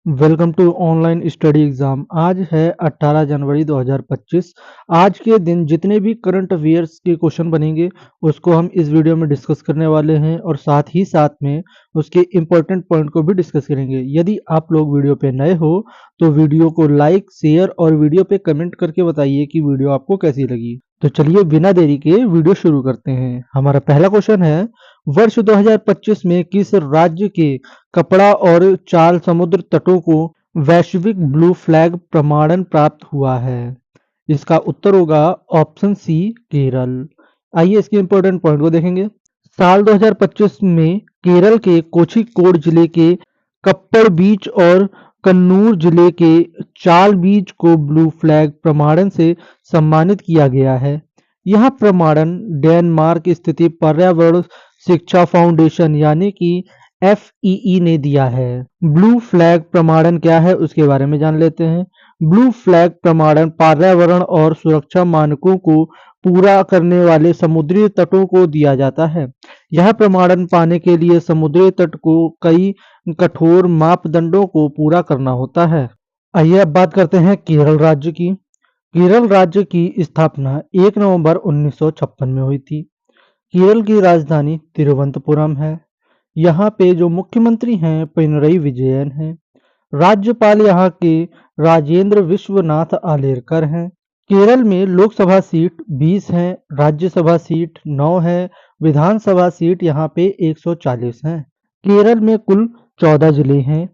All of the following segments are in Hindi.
Welcome to online study exam. आज है 18 जनवरी 2025। आज के दिन जितने भी करंट अफेयर्स के क्वेश्चन बनेंगे उसको हम इस वीडियो में डिस्कस करने वाले हैं और साथ में उसके इम्पोर्टेंट पॉइंट को भी डिस्कस करेंगे। यदि आप लोग वीडियो पे नए हो तो वीडियो को लाइक शेयर और वीडियो पे कमेंट करके बताइए कि वीडियो आपको कैसी लगी। तो चलिए बिना देरी के वीडियो शुरू करते हैं। हमारा पहला क्वेश्चन है, वर्ष 2025 में किस राज्य के कपड़ा और चाल समुद्र तटों को वैश्विक ब्लू फ्लैग प्रमाणन प्राप्त हुआ है? इसका उत्तर होगा ऑप्शन सी, केरल। आइए इसके इंपॉर्टेंट पॉइंट को देखेंगे। साल 2025 में केरल के कोझिकोड जिले के कप्पड़ बीच और कन्नूर जिले के चाल बीच को ब्लू फ्लैग प्रमाणन से सम्मानित किया गया है। यह प्रमाणन डेनमार्क स्थित पर्यावरण शिक्षा फाउंडेशन यानी कि FEE ने दिया है। ब्लू फ्लैग प्रमाणन क्या है उसके बारे में जान लेते हैं। ब्लू फ्लैग प्रमाणन पर्यावरण और सुरक्षा मानकों को पूरा करने वाले समुद्री तटों को दिया जाता है। यह प्रमाणन पाने के लिए समुद्री तट को कई कठोर मापदंडों को पूरा करना होता है। आइए अब बात करते हैं केरल राज्य की। केरल राज्य की स्थापना 1 नवंबर 1956 में हुई थी। केरल की राजधानी तिरुवनंतपुरम है। यहाँ पे जो मुख्यमंत्री हैं पिनरई विजयन हैं। राज्यपाल यहाँ के राजेंद्र विश्वनाथ आलेरकर हैं। केरल में लोकसभा सीट 20 हैं, राज्यसभा सीट 9 है, विधानसभा सीट यहाँ पे 140 हैं। केरल में कुल 14 जिले हैं।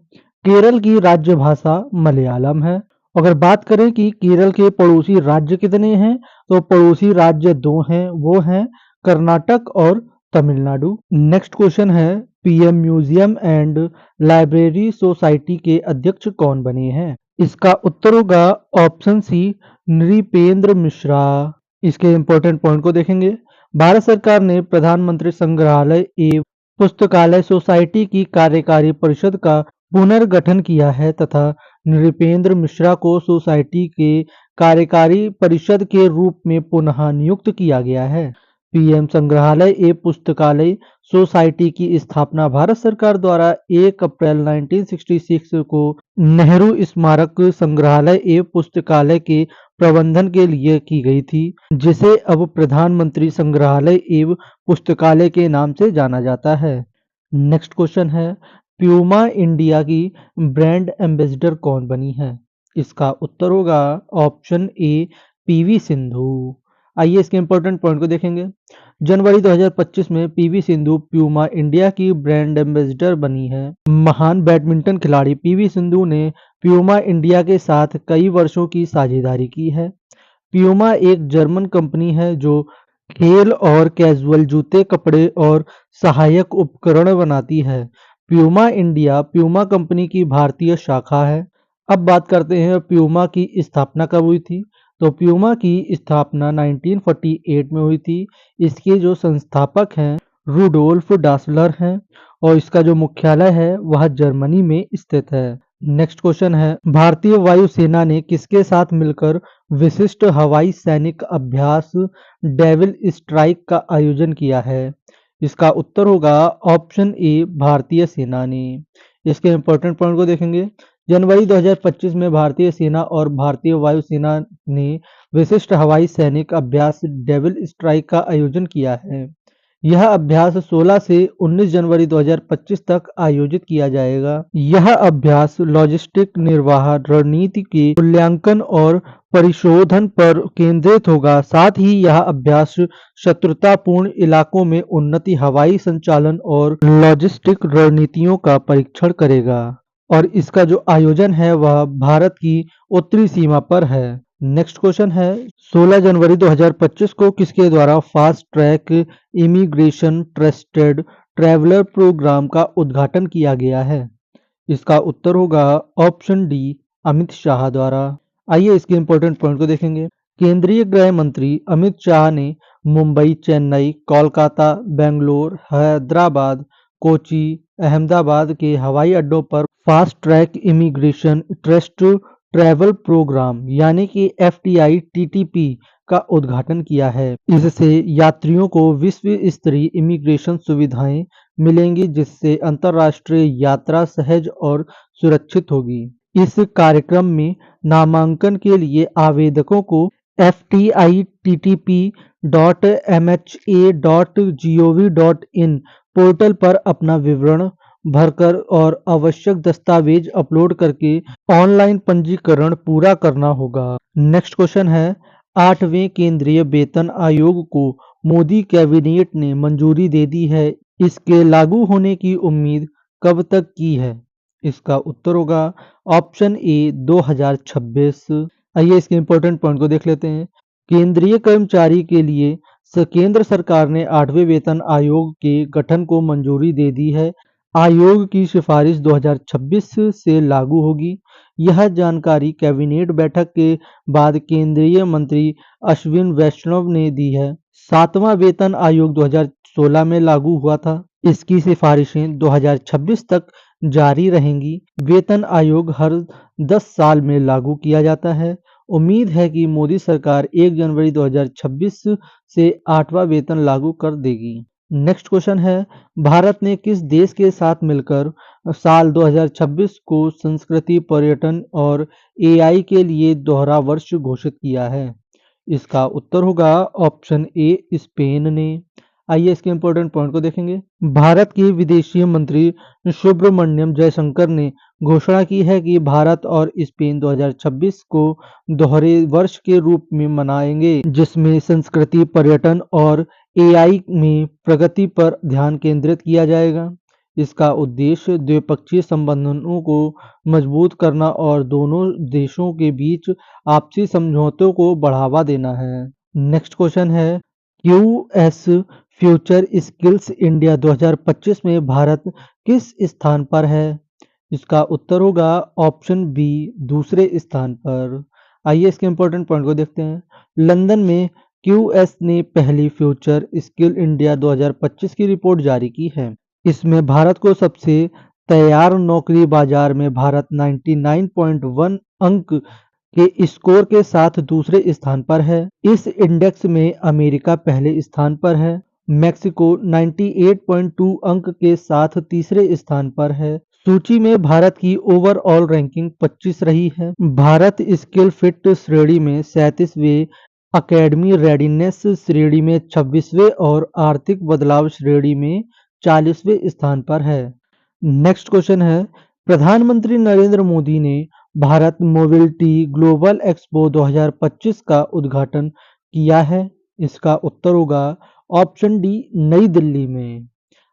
केरल की राज्य भाषा मलयालम है। अगर बात करें कि केरल के पड़ोसी राज्य कितने हैं तो पड़ोसी राज्य 2 हैं, वो हैं कर्नाटक और तमिलनाडु। नेक्स्ट क्वेश्चन है, PM museum and library society के अध्यक्ष कौन बने हैं? इसका उत्तर होगा ऑप्शन सी, नृपेंद्र मिश्रा। इसके इंपॉर्टेंट पॉइंट को देखेंगे। भारत सरकार ने प्रधानमंत्री संग्रहालय एवं पुस्तकालय सोसाइटी की कार्यकारी परिषद का पुनर्गठन किया है तथा नृपेंद्र मिश्रा को सोसाइटी के कार्यकारी परिषद के रूप में पुनः नियुक्त किया गया है। पीएम संग्रहालय एवं पुस्तकालय सोसाइटी की स्थापना भारत सरकार द्वारा 1 अप्रैल 1966 को नेहरू स्मारक संग्रहालय एवं पुस्तकालय के प्रबंधन के लिए की गई थी, जिसे अब प्रधानमंत्री संग्रहालय एवं पुस्तकालय के नाम से जाना जाता है। नेक्स्ट क्वेश्चन है, प्यूमा इंडिया की ब्रांड एम्बेसडर कौन बनी है? इसका उत्तर होगा ऑप्शन ए, पीवी सिंधु। आइए इसके इंपॉर्टेंट पॉइंट को देखेंगे। जनवरी 2025 में पीवी सिंधु प्यूमा इंडिया की ब्रांड एम्बेसडर बनी है। महान बैडमिंटन खिलाड़ी पीवी सिंधु ने प्यूमा इंडिया के साथ कई वर्षों की साझेदारी की है। प्यूमा एक जर्मन कंपनी है जो खेल और कैजुअल जूते, कपड़े और सहायक उपकरण बनाती है। प्यूमा इंडिया प्यूमा कंपनी की भारतीय शाखा है। अब बात करते हैं प्यूमा की स्थापना कब हुई थी। तो प्यूमा की स्थापना 1948 में हुई थी। इसके जो संस्थापक हैं रूडोल्फ डासलर हैं और इसका जो मुख्यालय है वह जर्मनी में स्थित है। नेक्स्ट क्वेश्चन है, भारतीय वायुसेना ने किसके साथ मिलकर विशिष्ट हवाई सैनिक अभ्यास डेविल स्ट्राइक का आयोजन किया है? इसका उत्तर होगा ऑप्शन ए, भारतीय सेना ने। इसके इंपॉर्टेंट पॉइंट को देखेंगे। जनवरी 2025 में भारतीय सेना और भारतीय वायुसेना ने विशिष्ट हवाई सैनिक अभ्यास डेविल स्ट्राइक का आयोजन किया है। यह अभ्यास 16 से 19 जनवरी 2025 तक आयोजित किया जाएगा। यह अभ्यास लॉजिस्टिक निर्वाह रणनीति के मूल्यांकन और परिशोधन पर केंद्रित होगा। साथ ही यह अभ्यास शत्रुतापूर्ण इलाकों में उन्नति, हवाई संचालन और लॉजिस्टिक रणनीतियों का परीक्षण करेगा और इसका जो आयोजन है वह भारत की उत्तरी सीमा पर है। नेक्स्ट क्वेश्चन है, 16 जनवरी 2025 को किसके द्वारा fast track immigration trusted traveller programme का उद्घाटन किया गया है? इसका उत्तर होगा ऑप्शन डी, अमित शाह द्वारा। आइए इसके इंपॉर्टेंट पॉइंट को देखेंगे। केंद्रीय गृह मंत्री अमित शाह ने मुंबई, चेन्नई, कोलकाता, बेंगलोर, हैदराबाद, कोची, अहमदाबाद के हवाई अड्डों पर fast track immigration trust travel programme यानी कि FTI TTP का उद्घाटन किया है। इससे यात्रियों को विश्व स्तरीय इमिग्रेशन सुविधाएं मिलेंगी, जिससे अंतर्राष्ट्रीय यात्रा सहज और सुरक्षित होगी। इस कार्यक्रम में नामांकन के लिए आवेदकों को ftitp.mha.gov.in पोर्टल पर अपना विवरण भरकर और आवश्यक दस्तावेज अपलोड करके ऑनलाइन पंजीकरण पूरा करना होगा। नेक्स्ट क्वेश्चन है, 8वें केंद्रीय वेतन आयोग को मोदी कैबिनेट ने मंजूरी दे दी है। इसके लागू होने की उम्मीद कब तक की है? इसका उत्तर होगा ऑप्शन ए 2026। आइए इसके इंपॉर्टेंट पॉइंट को देख लेते हैं। केंद्रीय कर्मचारी के लिए केंद्र सरकार ने 8वें वेतन आयोग के गठन को मंजूरी दे दी है। आयोग की सिफारिश 2026 से लागू होगी। यह जानकारी कैबिनेट बैठक के बाद केंद्रीय मंत्री अश्विन वैष्णव ने दी है। 7वां वेतन आयोग 2016 में लागू हुआ था। इसकी सिफारिशें 2026 तक जारी रहेंगी। वेतन आयोग हर 10 साल में लागू किया जाता है। उम्मीद है कि मोदी सरकार 1 जनवरी 2026 से 8वां वेतन लागू कर देगी। नेक्स्ट क्वेश्चन है, भारत ने किस देश के साथ मिलकर साल 2026 को संस्कृति, पर्यटन और एआई के लिए दोहरा वर्ष घोषित किया है? इसका उत्तर होगा ऑप्शन ए स्पेन ने। आइए इसके इंपॉर्टेंट पॉइंट को देखेंगे। भारत के विदेशी मंत्री सुब्रमण्यम जयशंकर ने घोषणा की है कि भारत और स्पेन 2026 को दोहरे वर्ष के रूप में मनाएंगे, जिसमें संस्कृति, पर्यटन और एआई में प्रगति पर ध्यान केंद्रित किया जाएगा। इसका उद्देश्य द्विपक्षीय संबंधों को मजबूत करना और दोनों देशों के बीच आपसी समझौतों को बढ़ावा देना है। नेक्स्ट क्वेश्चन है, क्यूएस फ्यूचर स्किल्स इंडिया 2025 में भारत किस स्थान पर है? इसका उत्तर होगा ऑप्शन बी दूसरे स्थान पर। आइए इसके इंपॉर्टेंट पॉइंट को देखते हैं। लंदन में क्यूएस ने पहली फ्यूचर स्किल इंडिया 2025 की रिपोर्ट जारी की है। इसमें भारत को सबसे तैयार नौकरी बाजार में भारत 99.1 अंक के स्कोर के साथ दूसरे स्थान पर है। इस इंडेक्स में अमेरिका पहले स्थान पर है। मैक्सिको 98.2 अंक के साथ तीसरे स्थान पर है। सूची में भारत की ओवरऑल रैंकिंग 25 रही है। भारत स्किल फिट श्रेणी में 37वें, एकेडमी रेडीनेस श्रेणी में 26वें और आर्थिक बदलाव श्रेणी में 40वें स्थान पर है। नेक्स्ट क्वेश्चन है, प्रधानमंत्री नरेंद्र मोदी ने भारत मोबिलिटी ग्लोबल एक्सपो 2025 का उद्घाटन किया है। इसका उत्तर होगा ऑप्शन डी नई दिल्ली में।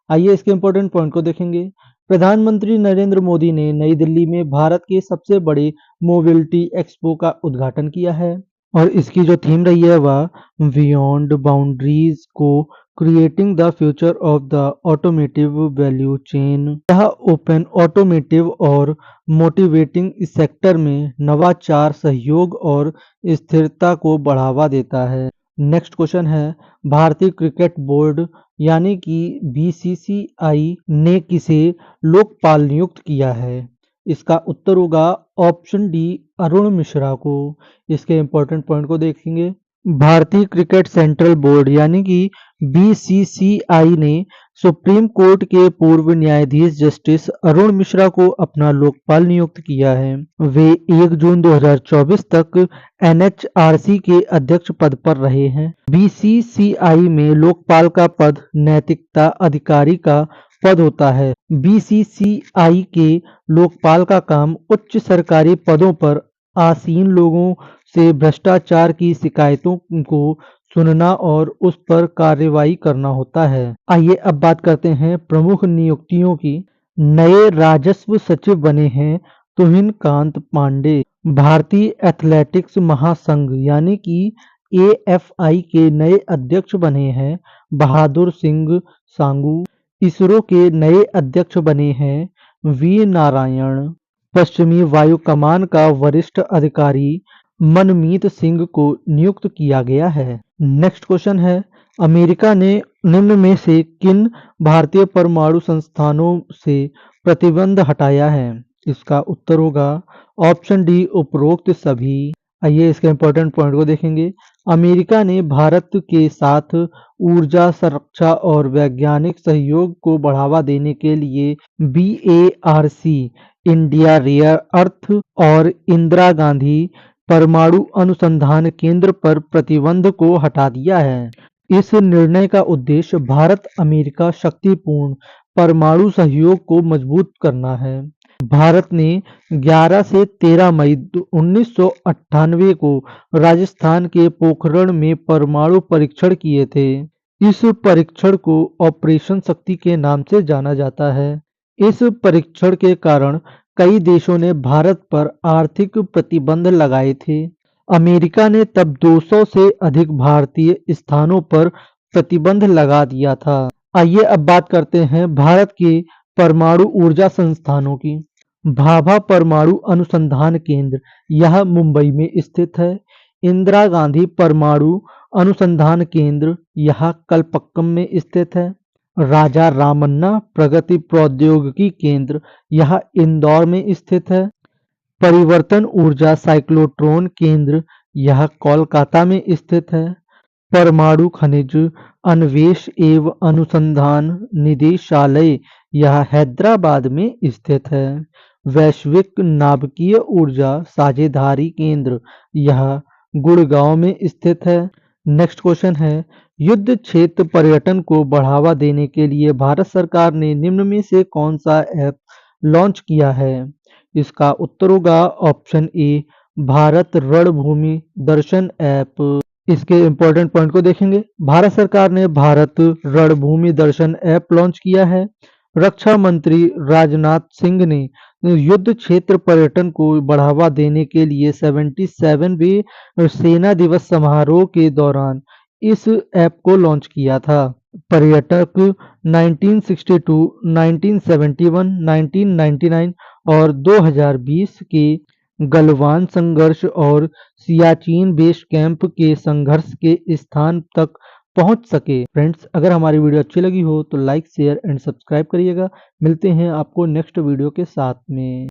आइए इसके इंपॉर्टेंट पॉइंट को देखेंगे। प्रधानमंत्री नरेंद्र मोदी ने नई दिल्ली में भारत के सबसे बड़े मोबिलिटी एक्सपो का उद्घाटन किया है और इसकी जो थीम रही है वह बियॉन्ड बाउंड्रीज को creating the future of the automotive value chain. यह ओपन ऑटोमेटिव और मोटिवेटिंग सेक्टर में नवाचार, सहयोग और स्थिरता को बढ़ावा देता है। नेक्स्ट क्वेश्चन है, भारतीय क्रिकेट बोर्ड यानी कि बीसीसीआई ने किसे लोकपाल नियुक्त किया है? इसका उत्तर होगा ऑप्शन डी अरुण मिश्रा को। इसके इंपॉर्टेंट पॉइंट को देखेंगे। भारतीय क्रिकेट सेंट्रल बोर्ड यानी कि बीसीसीआई ने सुप्रीम कोर्ट के पूर्व न्यायाधीश जस्टिस अरुण मिश्रा को अपना लोकपाल नियुक्त किया है। वे 1 जून 2024 तक एनएचआरसी के अध्यक्ष पद पर रहे हैं। बीसीसीआई में लोकपाल का पद नैतिकता अधिकारी का पद होता है। बीसीसीआई के लोकपाल का काम उच्च सरकारी पदों पर आसीन लोगों से भ्रष्टाचार की शिकायतों को सुनना और उस पर कार्रवाई करना होता है। आइए अब बात करते हैं प्रमुख नियुक्तियों की। नए राजस्व सचिव बने हैं तुहिन कांत पांडे। भारतीय एथलेटिक्स महासंघ यानी कि एएफआई के नए अध्यक्ष बने हैं बहादुर सिंह सांगू। इसरो के नए अध्यक्ष बने हैं वी नारायण। पश्चिमी वायु कमान का वरिष्ठ अधिकारी मनमीत सिंह को नियुक्त किया गया है। नेक्स्ट क्वेश्चन है, अमेरिका ने निम्न में से किन भारतीय परमाणु संस्थानों से प्रतिबंध हटाया है? इसका उत्तर होगा ऑप्शन डी उपरोक्त सभी। आइए इसके इंपॉर्टेंट पॉइंट को देखेंगे। अमेरिका ने भारत के साथ ऊर्जा संरक्षा और वैज्ञानिक सहयोग को बढ़ावा देने के लिए बीएआरसी इंडिया रेयर अर्थ और इंदिरा गांधी परमाणु अनुसंधान केंद्र पर प्रतिबंध को हटा दिया है। इस निर्णय का उद्देश्य भारत अमेरिका शक्तिपूर्ण परमाणु सहयोग को मजबूत करना है। भारत ने 11 से 13 मई 1998 को राजस्थान के पोखरण में परमाणु परीक्षण किए थे। इस परीक्षण को ऑपरेशन शक्ति के नाम से जाना जाता है। इस परीक्षण के कारण कई देशों ने भारत पर आर्थिक प्रतिबंध लगाए थे। अमेरिका ने तब 200 से अधिक भारतीय स्थानों पर प्रतिबंध लगा दिया था। आइए अब बात करते हैं भारत के परमाणु ऊर्जा संस्थानों की। भाभा परमाणु अनुसंधान केंद्र यह मुंबई में स्थित है। इंदिरा गांधी परमाणु अनुसंधान केंद्र यह कलपक्कम में स्थित है। राजा रामन्ना प्रगति प्रौद्योगिकी केंद्र यह इंदौर में स्थित है। परिवर्तन ऊर्जा साइक्लोट्रॉन केंद्र यह कोलकाता में स्थित है। परमाणु खनिज अन्वेष एवं अनुसंधान निदेशालय यह हैदराबाद में स्थित है। वैश्विक नाभिकीय ऊर्जा साझेदारी केंद्र यह गुड़गांव में स्थित है। नेक्स्ट क्वेश्चन है, युद्ध क्षेत्र पर्यटन को बढ़ावा देने के लिए भारत सरकार ने निम्न में से कौन सा ऐप लॉन्च किया है? इसका उत्तर होगा ऑप्शन ए भारत रणभूमि दर्शन ऐप। इसके इम्पोर्टेंट पॉइंट को देखेंगे। भारत सरकार ने भारत रणभूमि दर्शन ऐप लॉन्च किया है। रक्षा मंत्री राजनाथ सिंह ने युद्ध क्षेत्र पर्यटन को बढ़ावा देने के लिए 77वें सेना दिवस समारोह के दौरान इस ऐप को लॉन्च किया था। पर्यटक 1962, 1971, 1999 और 2020 के गलवान संघर्ष और सियाचिन बेस कैंप के संघर्ष के स्थान तक पहुंच सके। फ्रेंड्स, अगर हमारी वीडियो अच्छी लगी हो तो लाइक शेयर एंड सब्सक्राइब करिएगा। मिलते हैं आपको नेक्स्ट वीडियो के साथ में।